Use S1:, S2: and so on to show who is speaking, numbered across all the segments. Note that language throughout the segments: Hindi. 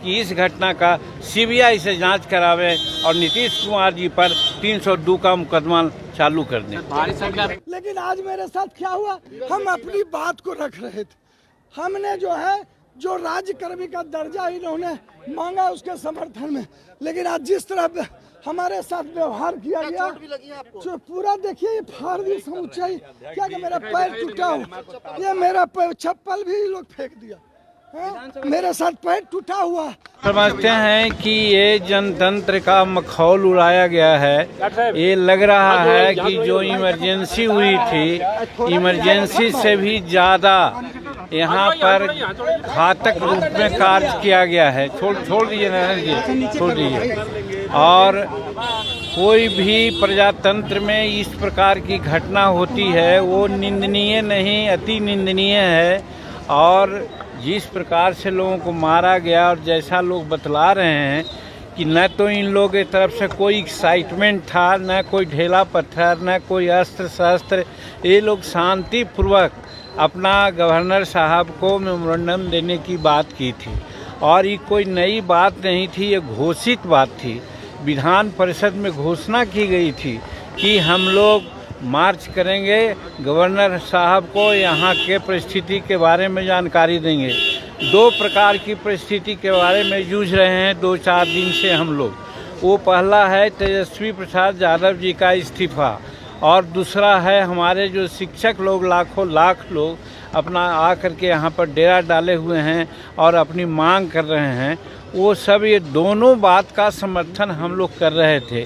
S1: कि इस घटना का सीबीआई से जांच करावे और नीतीश कुमार जी पर 302 का मुकदमा चालू कर दें।
S2: लेकिन आज मेरे साथ क्या हुआ, हम अपनी बात को रख रहे थे। हमने जो राज्यकर्मी का दर्जा इन्होंने मांगा उसके समर्थन में, लेकिन आज जिस तरह हमारे साथ व्यवहार किया गया, जो पूरा देखिए ये फाड़ दी समुच्चाई, क्या कि मेरा पैर टूटा हो, ये मेरा चप्पल भी लोग फेंक दिया, मेरे साथ पैर टूटा हुआ।
S1: समझते हैं कि ये जनतंत्र का मखौल उड़ाया गया है। ये लग रहा है कि जो इमरजेंसी हुई थी, इमरजेंसी से भी ज़्यादा यहाँ पर घातक रूप में कार्य किया गया है। छोड़ दीजिए नारायण जी, छोड़ दीजिए। और कोई भी प्रजातंत्र में इस प्रकार की घटना होती है वो निंदनीय नहीं, अति निंदनीय है। और जिस प्रकार से लोगों को मारा गया और जैसा लोग बतला रहे हैं कि न तो इन लोगों की तरफ से कोई एक्साइटमेंट था, न कोई ढेला पत्थर, न कोई अस्त्र शस्त्र, ये लोग शांतिपूर्वक अपना गवर्नर साहब को मेमोरेंडम देने की बात की थी। और ये कोई नई बात नहीं थी, ये घोषित बात थी। विधान परिषद में घोषणा की गई थी कि हम लोग मार्च करेंगे, गवर्नर साहब को यहाँ के परिस्थिति के बारे में जानकारी देंगे। दो प्रकार की परिस्थिति के बारे में जूझ रहे हैं 2-4 दिन से हम लोग। वो पहला है तेजस्वी प्रसाद यादव जी का इस्तीफा, और दूसरा है हमारे जो शिक्षक लोग लाखों लाख लोग अपना आकर के यहाँ पर डेरा डाले हुए हैं और अपनी मांग कर रहे हैं। वो सब ये दोनों बात का समर्थन हम लोग कर रहे थे।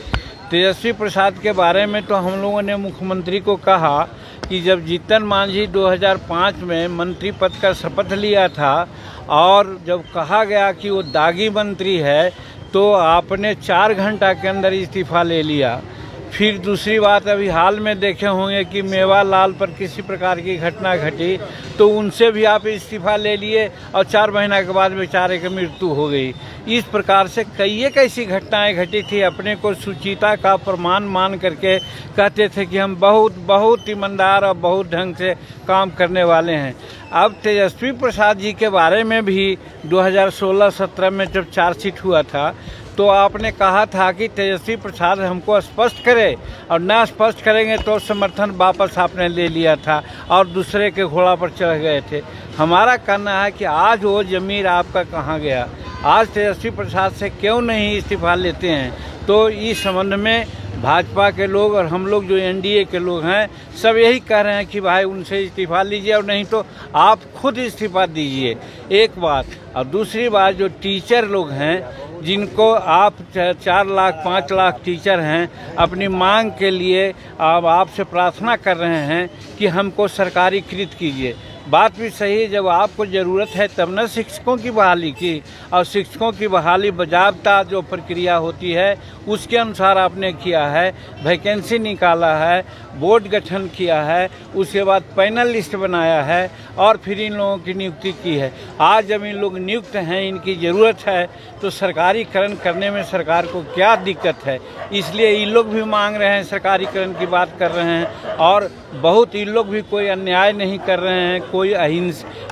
S1: तेजस्वी प्रसाद के बारे में तो हम लोगों ने मुख्यमंत्री को कहा कि जब जीतन मांझी 2005 में मंत्री पद का शपथ लिया था और जब कहा गया कि वो दागी मंत्री है, तो आपने 4 घंटा के अंदर इस्तीफा ले लिया। फिर दूसरी बात, अभी हाल में देखे होंगे कि मेवालाल पर किसी प्रकार की घटना घटी तो उनसे भी आप इस्तीफा ले लिए और 4 महीना के बाद बेचारे की मृत्यु हो गई। इस प्रकार से कई एक ऐसी घटनाएं घटी थी। अपने को सुचिता का प्रमाण मान करके कहते थे कि हम बहुत ईमानदार और बहुत ढंग से काम करने वाले हैं। अब तेजस्वी प्रसाद जी के बारे में भी 2016-17 में जब चार्जशीट हुआ था तो आपने कहा था कि तेजस्वी प्रसाद हमको स्पष्ट करे, और न स्पष्ट करेंगे तो समर्थन वापस आपने ले लिया था और दूसरे के घोड़ा पर चढ़ गए थे। हमारा कहना है कि आज वो ज़मीर आपका कहाँ गया? आज तेजस्वी प्रसाद से क्यों नहीं इस्तीफा लेते हैं? तो इस संबंध में भाजपा के लोग और हम लोग जो एनडीए के लोग हैं सब यही कह रहे हैं कि भाई उनसे इस्तीफा लीजिए, और नहीं तो आप खुद इस्तीफा दीजिए, एक बात। और दूसरी बात, जो टीचर लोग हैं जिनको आप 4 लाख 5 लाख टीचर हैं, अपनी मांग के लिए अब आपसे प्रार्थना कर रहे हैं कि हमको सरकारीकृत कीजिए। बात भी सही है, जब आपको ज़रूरत है तब न शिक्षकों की बहाली की, और शिक्षकों की बहाली बाज़ाब्ता जो प्रक्रिया होती है उसके अनुसार आपने किया है। वैकेंसी निकाला है, बोर्ड गठन किया है, उसके बाद पैनल लिस्ट बनाया है और फिर इन लोगों की नियुक्ति की है। आज जब इन लोग नियुक्त हैं, इनकी ज़रूरत है, तो सरकारीकरण करने में सरकार को क्या दिक्कत है? इसलिए इन लोग भी मांग रहे हैं, सरकारीकरण की बात कर रहे हैं। और बहुत इन लोग भी कोई अन्याय नहीं कर रहे हैं, कोई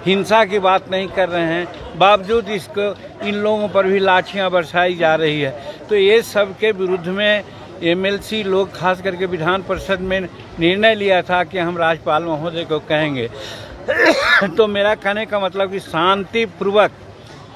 S1: हिंसा की बात नहीं कर रहे हैं, बावजूद इसको इन लोगों पर भी लाठियां बरसाई जा रही है। तो ये सब के विरुद्ध में एमएलसी लोग खास करके विधान परिषद में निर्णय लिया था कि हम राज्यपाल महोदय को कहेंगे। तो मेरा कहने का मतलब कि शांतिपूर्वक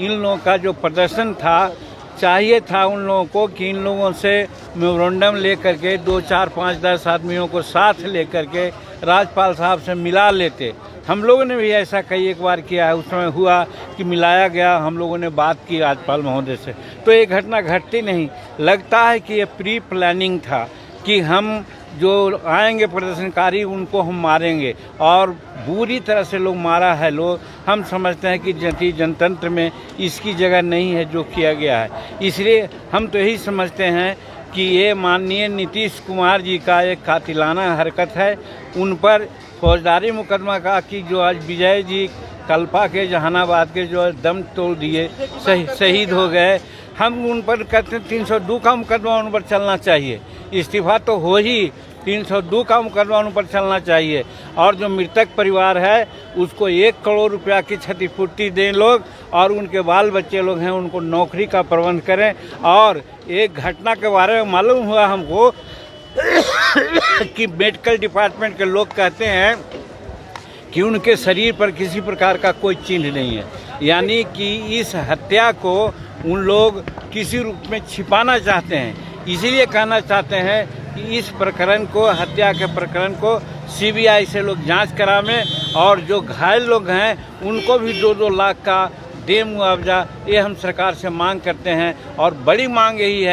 S1: इन लोगों का जो प्रदर्शन था, चाहिए था उन लोगों को कि इन लोगों से मेमोरेंडम ले करके 2, 4, 5, 10 आदमियों को साथ ले करके राज्यपाल साहब से मिला लेते। हम लोगों ने भी ऐसा कई एक बार किया है। उस समय हुआ कि मिलाया गया, हम लोगों ने बात की राज्यपाल महोदय से, तो ये घटना घटती नहीं। लगता है कि ये प्री प्लानिंग था कि हम जो आएंगे प्रदर्शनकारी उनको हम मारेंगे, और बुरी तरह से लोग मारा है लोग। हम समझते हैं कि जनतंत्र में इसकी जगह नहीं है जो किया गया है। इसलिए हम तो यही समझते हैं कि ये माननीय नीतीश कुमार जी का एक कातिलाना हरकत है। उन पर फौजदारी मुकदमा का कि जो आज विजय जी कल्पा के जहानाबाद के जो दम तोड़ दिए, शहीद हो गए, हम उन पर कहते हैं 302 का मुकदमा उन पर चलना चाहिए। इस्तीफा तो हो ही, 302 का मुकदमा उन पर चलना चाहिए। और जो मृतक परिवार है उसको 1 करोड़ रुपया की क्षतिपूर्ति दें लोग, और उनके बाल बच्चे लोग हैं उनको नौकरी का प्रबंध करें। और एक घटना के बारे में मालूम हुआ हमको कि मेडिकल डिपार्टमेंट के लोग कहते हैं कि उनके शरीर पर किसी प्रकार का कोई चिन्ह नहीं है, यानी कि इस हत्या को उन लोग किसी रूप में छिपाना चाहते हैं। इसीलिए कहना चाहते हैं कि इस प्रकरण को, हत्या के प्रकरण को सीबीआई से लोग जांच करावें और जो घायल लोग हैं उनको भी 2-2 लाख का दे मुआवजा, ये हम सरकार से मांग करते हैं। और बड़ी मांग यही है